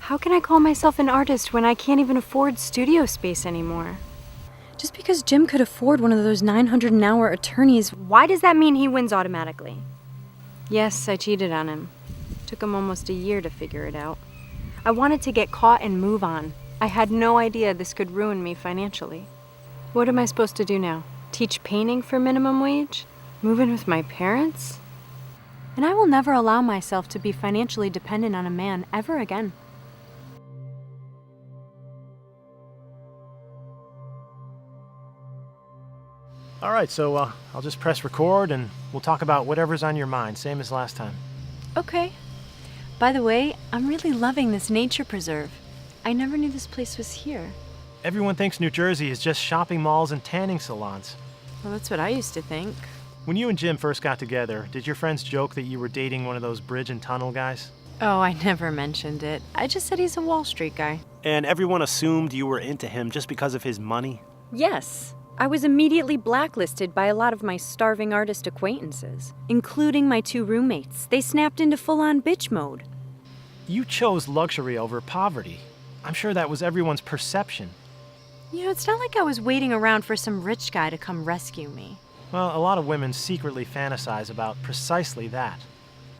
How can I call myself an artist when I can't even afford studio space anymore? Just because Jim could afford one of those $900 an hour attorneys, why does that mean he wins automatically? Yes, I cheated on him. Took him almost a year to figure it out. I wanted to get caught and move on. I had no idea this could ruin me financially. What am I supposed to do now? Teach painting for minimum wage? Move in with my parents? And I will never allow myself to be financially dependent on a man ever again. All right, so I'll just press record and we'll talk about whatever's on your mind, same as last time. Okay. By the way, I'm really loving this nature preserve. I never knew this place was here. Everyone thinks New Jersey is just shopping malls and tanning salons. Well, that's what I used to think. When you and Jim first got together, did your friends joke that you were dating one of those bridge and tunnel guys? Oh, I never mentioned it. I just said he's a Wall Street guy. And everyone assumed you were into him just because of his money? Yes. I was immediately blacklisted by a lot of my starving artist acquaintances, including my 2 roommates. They snapped into full-on bitch mode. You chose luxury over poverty. I'm sure that was everyone's perception. You know, it's not like I was waiting around for some rich guy to come rescue me. Well, a lot of women secretly fantasize about precisely that.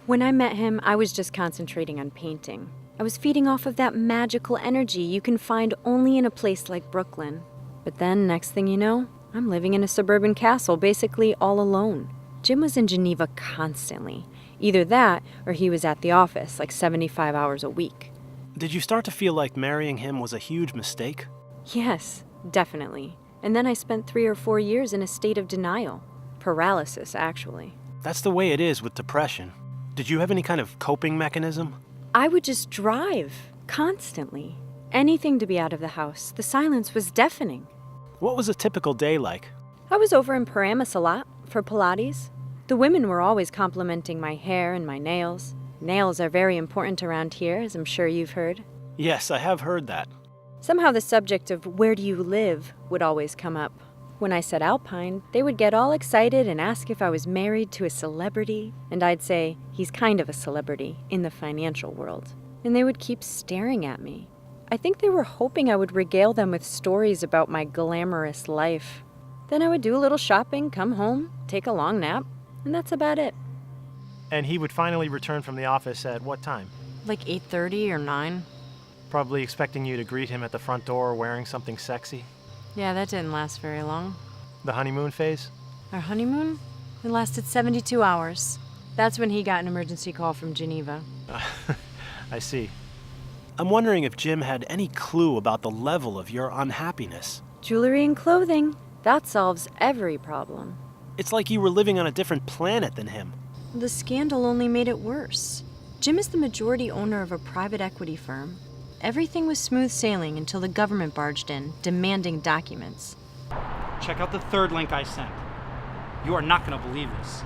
When I met him, I was just concentrating on painting. I was feeding off of that magical energy you can find only in a place like Brooklyn. But then, next thing you know, I'm living in a suburban castle, basically all alone. Jim was in Geneva constantly. Either that, or he was at the office, like 75 hours a week. Did you start to feel like marrying him was a huge mistake? Yes, definitely. And then I spent 3 or 4 years in a state of denial. Paralysis, actually. That's the way it is with depression. Did you have any kind of coping mechanism? I would just drive, constantly. Anything to be out of the house. The silence was deafening. What was a typical day like? I was over in Paramus a lot for Pilates. The women were always complimenting my hair and my nails. Nails are very important around here, as I'm sure you've heard. Yes, I have heard that. Somehow the subject of where do you live would always come up. When I said Alpine, they would get all excited and ask if I was married to a celebrity, and I'd say he's kind of a celebrity in the financial world. And they would keep staring at me. I think they were hoping I would regale them with stories about my glamorous life. Then I would do a little shopping, come home, take a long nap, and that's about it. And he would finally return from the office at what time? Like 8:30 or 9. Probably expecting you to greet him at the front door wearing something sexy. Yeah, that didn't last very long. The honeymoon phase? Our honeymoon? It lasted 72 hours. That's when he got an emergency call from Geneva. I see. I'm wondering if Jim had any clue about the level of your unhappiness. Jewelry and clothing. That solves every problem. It's like you were living on a different planet than him. The scandal only made it worse. Jim is the majority owner of a private equity firm. Everything was smooth sailing until the government barged in, demanding documents. Check out the 3rd link I sent. You are not going to believe this.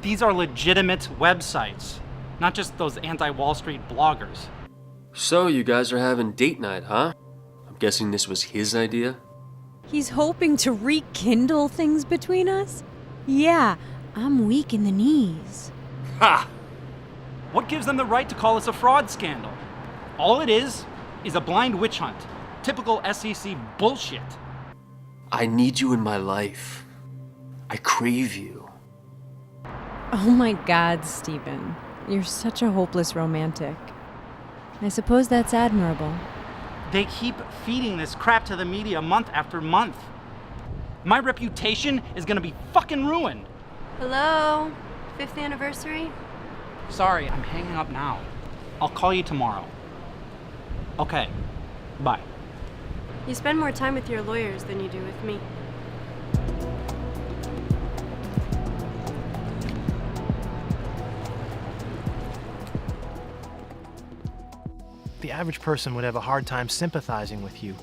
These are legitimate websites, not just those anti-Wall Street bloggers. So you guys are having date night, huh? I'm guessing this was his idea? He's hoping to rekindle things between us? Yeah, I'm weak in the knees. Ha! What gives them the right to call us a fraud scandal? All it is a blind witch hunt. Typical SEC bullshit. I need you in my life. I crave you. Oh my God, Stephen. You're such a hopeless romantic. I suppose that's admirable. They keep feeding this crap to the media month after month. My reputation is gonna be fucking ruined. Hello? 5th anniversary? Sorry, I'm hanging up now. I'll call you tomorrow. Okay, bye. You spend more time with your lawyers than you do with me. The average person would have a hard time sympathizing with you.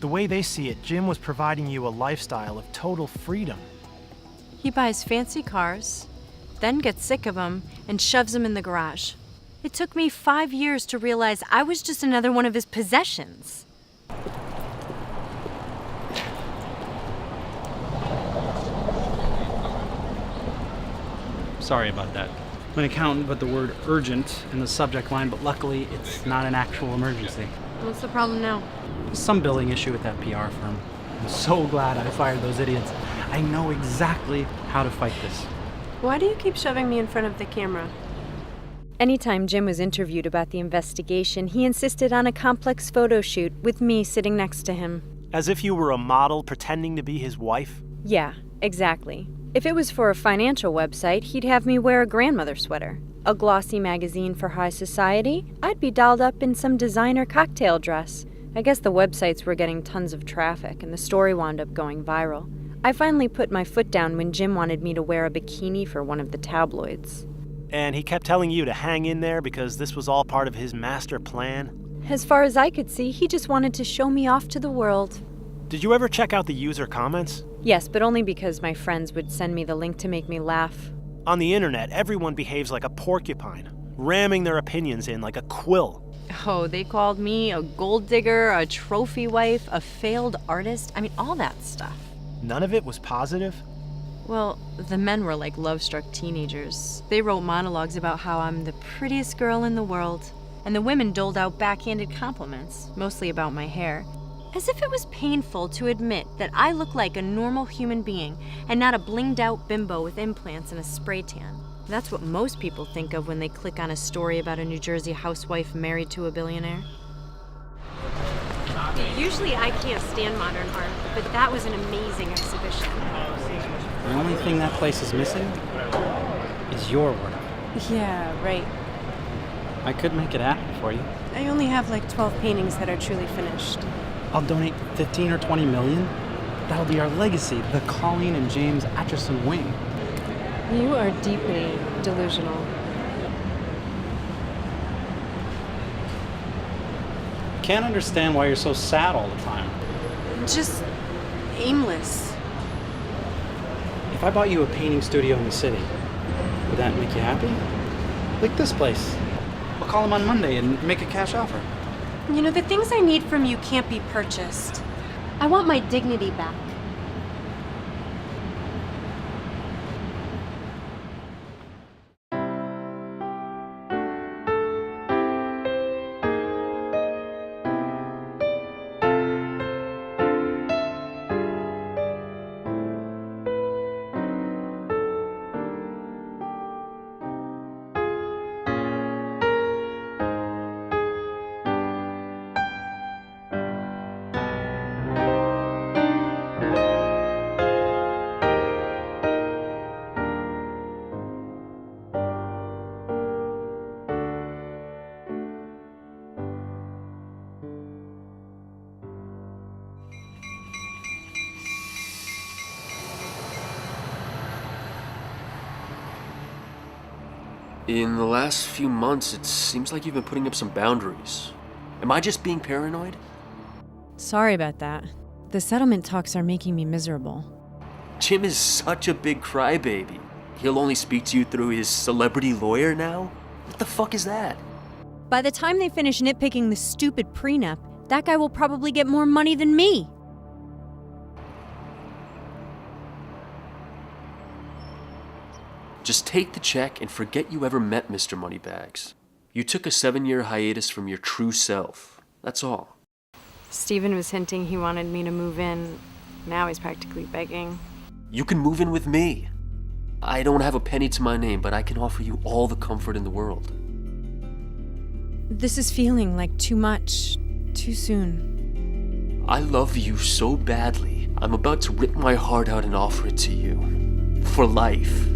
The way they see it, Jim was providing you a lifestyle of total freedom. He buys fancy cars, then gets sick of them and shoves them in the garage. It took me 5 years to realize I was just another one of his possessions. Sorry about that. My accountant put the word urgent in the subject line, but luckily it's not an actual emergency. What's the problem now? Some billing issue with that PR firm. I'm so glad I fired those idiots. I know exactly how to fight this. Why do you keep shoving me in front of the camera? Anytime Jim was interviewed about the investigation, he insisted on a complex photo shoot with me sitting next to him. As if you were a model pretending to be his wife? Yeah, exactly. If it was for a financial website, he'd have me wear a grandmother sweater. A glossy magazine for high society, I'd be dolled up in some designer cocktail dress. I guess the websites were getting tons of traffic, and the story wound up going viral. I finally put my foot down when Jim wanted me to wear a bikini for one of the tabloids. And he kept telling you to hang in there because this was all part of his master plan? As far as I could see, he just wanted to show me off to the world. Did you ever check out the user comments? Yes, but only because my friends would send me the link to make me laugh. On the internet, everyone behaves like a porcupine, ramming their opinions in like a quill. Oh, they called me a gold digger, a trophy wife, a failed artist. I mean, all that stuff. None of it was positive? Well, the men were like love-struck teenagers. They wrote monologues about how I'm the prettiest girl in the world. And the women doled out backhanded compliments, mostly about my hair. As if it was painful to admit that I look like a normal human being and not a blinged-out bimbo with implants and a spray tan. That's what most people think of when they click on a story about a New Jersey housewife married to a billionaire. Usually I can't stand modern art, but that was an amazing exhibition. The only thing that place is missing is your work. Yeah, right. I could make it happen for you. I only have like 12 paintings that are truly finished. I'll donate 15 or 20 million. That'll be our legacy, the Colleen and James Atchison wing. You are deeply delusional. Can't understand why you're so sad all the time. Just aimless. If I bought you a painting studio in the city, would that make you happy? Like this place. I'll call him on Monday and make a cash offer. You know, the things I need from you can't be purchased. I want my dignity back. In the last few months, it seems like you've been putting up some boundaries. Am I just being paranoid? Sorry about that. The settlement talks are making me miserable. Jim is such a big crybaby. He'll only speak to you through his celebrity lawyer now? What the fuck is that? By the time they finish nitpicking the stupid prenup, that guy will probably get more money than me. Just take the check and forget you ever met Mr. Moneybags. You took a 7-year hiatus from your true self. That's all. Steven was hinting he wanted me to move in. Now he's practically begging. You can move in with me. I don't have a penny to my name, but I can offer you all the comfort in the world. This is feeling like too much, too soon. I love you so badly, I'm about to rip my heart out and offer it to you. For life.